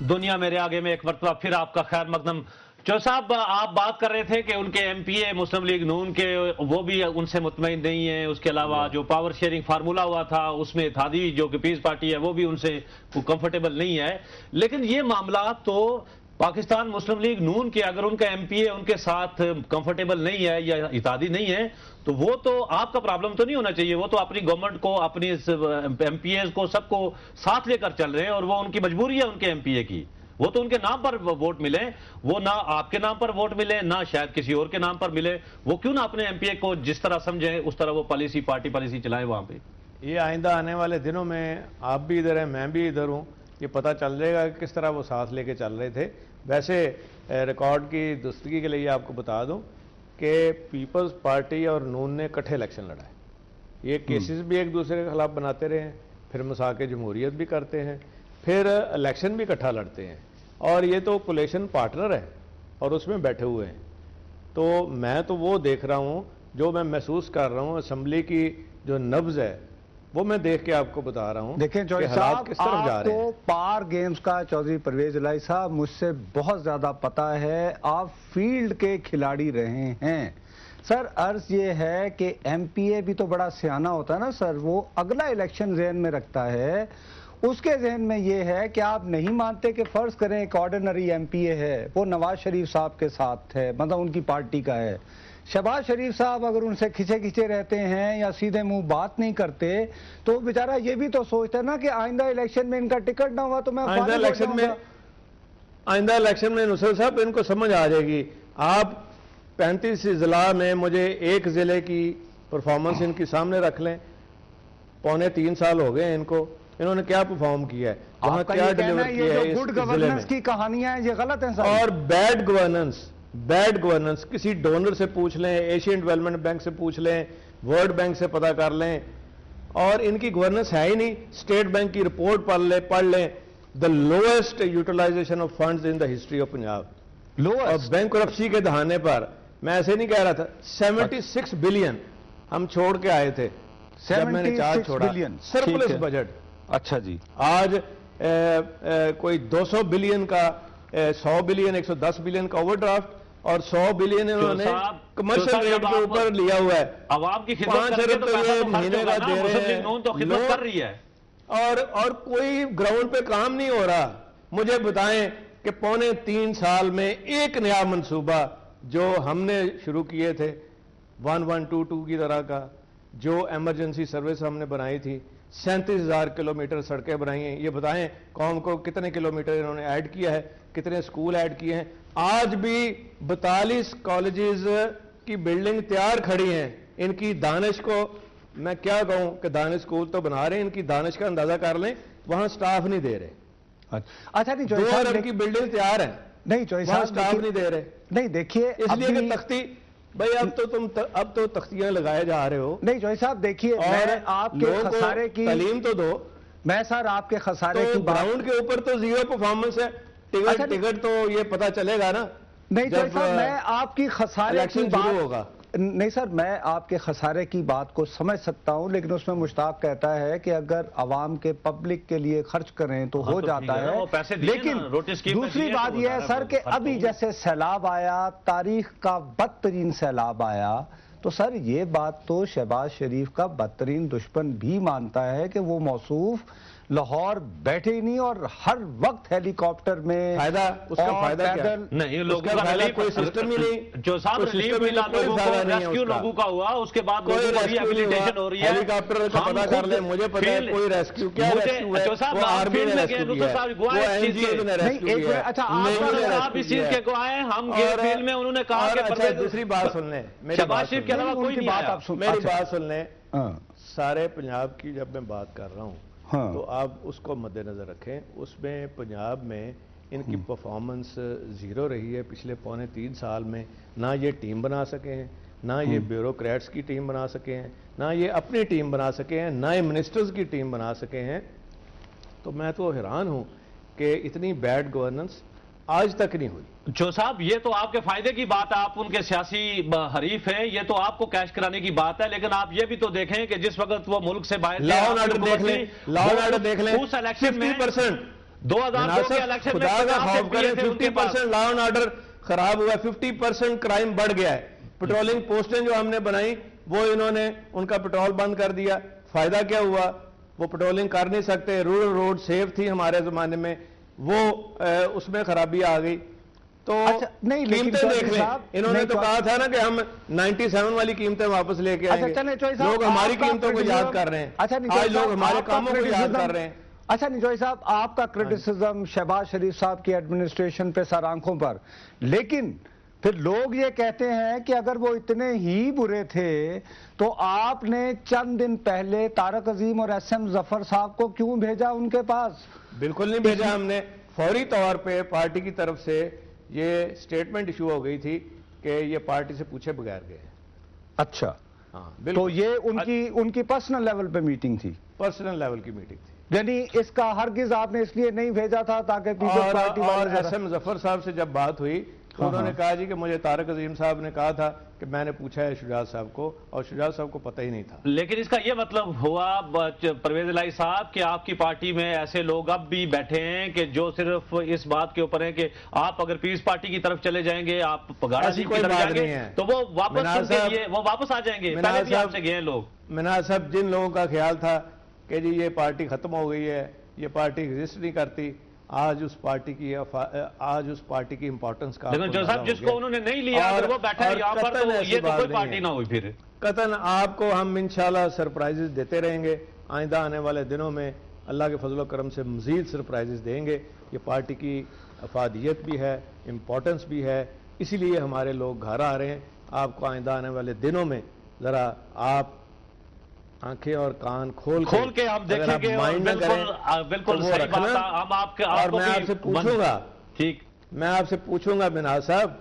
دنیا میرے آگے میں ایک مرتبہ پھر آپ کا خیر مقدم. چودھری صاحب آپ بات کر رہے تھے کہ ان کے ایم پی اے مسلم لیگ نون کے وہ بھی ان سے مطمئن نہیں ہیں. اس کے علاوہ جو پاور شیئرنگ فارمولا ہوا تھا اس میں اتحادی جو کہ پیس پارٹی ہے وہ بھی ان سے کمفرٹیبل نہیں ہے. لیکن یہ معاملات تو پاکستان مسلم لیگ نون کے اگر ان کا ایم پی اے ان کے ساتھ کمفرٹیبل نہیں ہے یا اتحادی نہیں ہے تو وہ تو آپ کا پرابلم تو نہیں ہونا چاہیے. وہ تو اپنی گورنمنٹ کو اپنی ایم پی ایز کو سب کو ساتھ لے کر چل رہے ہیں اور وہ ان کی مجبوری ہے ان کے ایم پی اے کی. وہ تو ان کے نام پر ووٹ ملے, وہ نہ آپ کے نام پر ووٹ ملے نہ شاید کسی اور کے نام پر ملے. وہ کیوں نہ اپنے ایم پی اے کو جس طرح سمجھیں اس طرح وہ پالیسی پارٹی پالیسی چلائیں وہاں پہ. یہ آئندہ آنے والے دنوں میں آپ بھی ادھر ہیں میں بھی ادھر ہوں, یہ پتہ چل جائے گا کہ کس طرح وہ ساتھ لے کے چل رہے تھے. ویسے ریکارڈ کی درستگی کے لیے آپ کو بتا دوں کہ پیپلز پارٹی اور نون نے اکٹھے الیکشن لڑائے. یہ کیسز بھی ایک دوسرے کے خلاف بناتے رہے ہیں, پھر مساق جمہوریت بھی کرتے ہیں, پھر الیکشن بھی اکٹھا لڑتے ہیں, اور یہ تو کولیشن پارٹنر ہے اور اس میں بیٹھے ہوئے ہیں. تو میں تو وہ دیکھ رہا ہوں جو میں محسوس کر رہا ہوں اسمبلی کی جو نبض ہے وہ میں دیکھ کے آپ کو بتا رہا ہوں. دیکھیں چودھری صاحب آپ کو پار گیمز کا چودھری پرویز الہی صاحب مجھ سے بہت زیادہ پتہ ہے, آپ فیلڈ کے کھلاڑی رہے ہیں. سر عرض یہ ہے کہ ایم پی اے بھی تو بڑا سیانہ ہوتا ہے نا سر, وہ اگلا الیکشن ذہن میں رکھتا ہے. اس کے ذہن میں یہ ہے کہ آپ نہیں مانتے کہ فرض کریں ایک آرڈینری ایم پی اے ہے, وہ نواز شریف صاحب کے ساتھ ہے, مطلب ان کی پارٹی کا ہے. شہباز شریف صاحب اگر ان سے کھچے رہتے ہیں یا سیدھے منہ بات نہیں کرتے تو بیچارہ یہ بھی تو سوچتا ہے نا کہ آئندہ الیکشن میں ان کا ٹکٹ نہ ہوا تو میں آئندہ الیکشن میں نصرت صاحب ان کو سمجھ آ جائے گی. آپ 35 ضلع میں مجھے ایک ضلع کی پرفارمنس ان کی سامنے رکھ لیں. 2.25 سال ہو گئے ان کو, انہوں نے کیا پرفارم کیا ہے, وہاں کیا ڈیلیور کیا ہے گڈ گورننس کی کہانیاں ہیں یہ غلط ہیں سر. اور بیڈ گورننس کسی ڈونر سے پوچھ لیں, ایشین ڈیولپمنٹ بینک سے پوچھ لیں, ورلڈ بینک سے پتہ کر لیں, اور ان کی گورننس ہے ہی نہیں. اسٹیٹ بینک کی رپورٹ پڑھ لیں, the lowest utilization of funds in the history of Punjab. اور بینک کرپسی کے دہانے پر میں ایسے نہیں کہہ رہا تھا, 76 بلین ہم چھوڑ کے آئے تھے جب میں نے چارج چھوڑا, سرپلس بجٹ. اچھا جی, آج کوئی 200 بلین کا 100 بلین 110 بلین کا اوور ڈرافٹ اور 100 بلین انہوں نے کمرشل ریٹ کے اوپر لیا ہوا ہے. عوام کی خدمت مہینے کا دے رہے ہیں اور کوئی گراؤنڈ پہ کام نہیں ہو رہا. مجھے بتائیں کہ 3.25 سال میں ایک نیا منصوبہ جو ہم نے شروع کیے تھے 1122 کی طرح کا, جو ایمرجنسی سروس ہم نے بنائی تھی, 37,000 کلومیٹر سڑکیں بنائی ہیں, یہ بتائیں قوم کو کتنے کلومیٹر انہوں نے ایڈ کیا ہے, کتنے سکول ایڈ کیے ہیں. آج بھی 42 کالجز کی بلڈنگ تیار کھڑی ہیں. ان کی دانش کو میں کیا کہوں کہ دانش سکول تو بنا رہے ہیں, ان کی دانش کا اندازہ کر لیں, وہاں سٹاف نہیں دے رہے. اچھا نہیں 2 ارب کی بلڈنگ تیار ہے, نہیں وہاں سٹاف نہیں دے رہے. نہیں دیکھیے اس لیے کہ تختی بھائی اب تو تختیاں لگائے جا رہے ہو. نہیں چودھری صاحب دیکھیے میں آپ کے خسارے کی تعلیم تو دو. میں سر آپ کے خسارے کی گراؤنڈ کے اوپر تو زیرو پرفارمنس ہے. ٹکٹ تو یہ پتا چلے گا نا. نہیں چودھری صاحب میں آپ کی خسارے کی بات ہوگا. نہیں سر میں آپ کے خسارے کی بات کو سمجھ سکتا ہوں, لیکن اس میں مشتاق کہتا ہے کہ اگر عوام کے پبلک کے لیے خرچ کریں تو ہو جاتا ہے. لیکن دوسری بات یہ ہے سر کہ ابھی جیسے سیلاب آیا, تاریخ کا بدترین سیلاب آیا, تو سر یہ بات تو شہباز شریف کا بدترین دشمن بھی مانتا ہے کہ وہ موصوف لاہور بیٹھے ہی نہیں اور ہر وقت ہیلی کاپٹر میں فائدہ, اس کا فائدہ کیا نہیں, لوگوں کا ریلیف کوئی سسٹم ہی نہیں. جو صاحب ریلیف ملا لوگوں کو, ریسکیو لوگوں کا ہوا, اس کے بعد لوگوں کو ریہیبلیٹیشن ہو رہی ہے. ہیلی کاپٹر کا پتہ کر لیں, مجھے پتہ ہے کوئی ریسکیو کیا ریسکیو ہے. جو صاحب آپ فیلڈ میں گئے, دوسرے صاحب گواہ ہے اس چیز کے. اچھا آپ اس چیز کے گواہ ہیں, ہم گئے فیلڈ میں, انہوں نے کہا کہ دوسری بات سن لیں, شہباز شریف کے علاوہ کوئی نہیں آیا. میری بات سن لیں. سارے پنجاب کی جب میں بات کر رہا ہوں تو آپ اس کو مد نظر رکھیں. اس میں پنجاب میں ان کی پرفارمنس زیرو رہی ہے پچھلے 3.25 سال میں. نہ یہ ٹیم بنا سکے ہیں, نہ یہ بیوروکریٹس کی ٹیم بنا سکے ہیں, نہ یہ اپنی ٹیم بنا سکے ہیں, نہ یہ منسٹرز کی ٹیم بنا سکے ہیں. تو میں تو حیران ہوں کہ اتنی بیڈ گورننس آج تک نہیں ہوئی. جو صاحب یہ تو آپ کے فائدے کی بات ہے, آپ ان کے سیاسی حریف ہیں, یہ تو آپ کو کیش کرانے کی بات ہے. لیکن آپ یہ بھی تو دیکھیں کہ جس وقت وہ ملک سے باہر لا اینڈ آرڈر دیکھ لیں, لا اینڈ آرڈر دیکھ لیں, اس الیکشن میں 2002 کے الیکشن میں 50% لا اینڈ آرڈر خراب ہوا ہے, 50% کرائم بڑھ گیا ہے. پیٹرولنگ پوسٹیں جو ہم نے بنائی وہ انہوں نے ان کا پیٹرول بند کر دیا. فائدہ کیا ہوا؟ وہ پیٹرولنگ کر نہیں سکتے. رورل روڈ سیف تھی ہمارے زمانے میں, وہ اس میں خرابی آ گئی. تو قیمتیں دیکھ لیں, انہوں نے تو کہا تھا نا کہ ہم 97 والی قیمتیں واپس لے کے آئیں گے. لوگ ہماری قیمتوں کو یاد کر رہے ہیں, آج لوگ ہمارے کاموں کو یاد کر رہے ہیں. اچھا نجوئی صاحب, آپ کا کرٹیسزم شہباز شریف صاحب کی ایڈمنسٹریشن پہ سر آنکھوں پر, لیکن پھر لوگ یہ کہتے ہیں کہ اگر وہ اتنے ہی برے تھے تو آپ نے چند دن پہلے طارق عظیم اور ایس ایم ظفر صاحب کو کیوں بھیجا ان کے پاس؟ بالکل نہیں بھیجا ہم نے. فوری طور پہ پارٹی کی طرف سے یہ سٹیٹمنٹ ایشو ہو گئی تھی کہ یہ پارٹی سے پوچھے بغیر گئے. اچھا, تو یہ ان کی پرسنل لیول پہ میٹنگ تھی؟ پرسنل لیول کی میٹنگ تھی. یعنی اس کا ہرگز آپ نے اس لیے نہیں بھیجا تھا تاکہ پیپلز پارٹی اور ایس ایم ظفر صاحب سے جب بات ہوئی تو انہوں نے کہا جی کہ مجھے طارق عظیم صاحب نے کہا تھا کہ میں نے پوچھا ہے شجاعت صاحب کو, اور شجاعت صاحب کو پتہ ہی نہیں تھا. لیکن اس کا یہ مطلب ہوا پرویز الہی صاحب کہ آپ کی پارٹی میں ایسے لوگ اب بھی بیٹھے ہیں کہ جو صرف اس بات کے اوپر ہیں کہ آپ اگر پیس پارٹی کی طرف چلے جائیں گے, آپ پگاڑا جی کی طرف جائیں گے تو وہ واپس آ جائیں گے. پہلے بھی آپ سے گئے ہیں لوگ. مناز صاحب, جن لوگوں کا خیال تھا کہ جی یہ پارٹی ختم ہو گئی ہے, یہ پارٹی ایگزسٹ نہیں کرتی, آج اس پارٹی کی امپورٹنس کا لیکن جو صاحب جس کو انہوں نے نہیں لیا اگر وہ بیٹھا یہاں پر تو یہ تو کوئی پارٹی نہ ہوئی. پھر قطعاً آپ کو ہم انشاءاللہ سرپرائزز دیتے رہیں گے. آئندہ آنے والے دنوں میں اللہ کے فضل و کرم سے مزید سرپرائزز دیں گے. یہ پارٹی کی افادیت بھی ہے, امپورٹنس بھی ہے, اسی لیے ہمارے لوگ گھر آ رہے ہیں. آپ کو آئندہ آنے والے دنوں میں ذرا آپ آنکھیں اور کان کھول کے ہم دیکھیں گے. بالکل صحیح بات ہے. ہم آپ کے اور میں آپ سے پوچھوں گا, ٹھیک, میں آپ سے پوچھوں گا مناز صاحب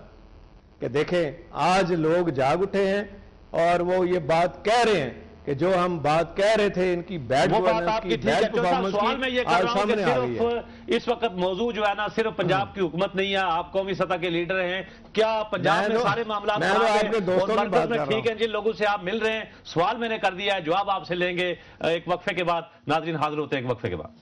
کہ دیکھیں آج لوگ جاگ اٹھے ہیں اور وہ یہ بات کہہ رہے ہیں کہ جو ہم بات کہہ رہے تھے ان کی بیڈ پرفارمنس کی, بیڈ پرفارمنس سوال میں یہ کر رہا ہوں کہ صرف اس وقت موضوع جو ہے نا صرف پنجاب کی حکومت نہیں ہے, آپ قومی سطح کے لیڈر ہیں. کیا پنجاب میں سارے معاملات ٹھیک ہیں جن لوگوں سے آپ مل رہے ہیں؟ سوال میں نے کر دیا ہے, جواب آپ سے لیں گے ایک وقفے کے بعد. ناظرین حاضر ہوتے ہیں ایک وقفے کے بعد.